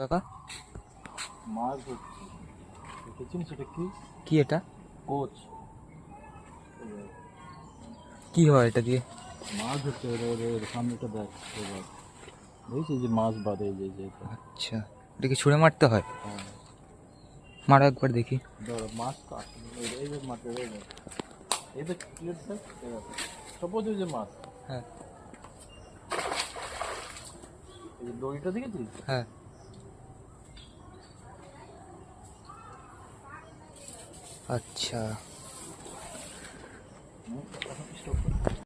কাকা মাছ ধরছি। দেখেছেন সেটা কি? কি এটা? কোচ। কি হয় এটা দিয়ে? মাছ ধরছে, ওর সামনেটা দেখ এবার। দেখেছি যে মাছ বাঁধে, এই যে এটা। আচ্ছা, এটা কি ছুঁড়ে মারতে হয়? হ্যাঁ, মারো একবার দেখি। ধরো মাছ তো আসলে এই যে মাছ, এই যে ক্লিয়ার স্যার, সাপোজ এই যে মাছ, হ্যাঁ এই যে দড়িটা দেখেছিস? হ্যাঁ। আচ্ছা। এখন স্টপ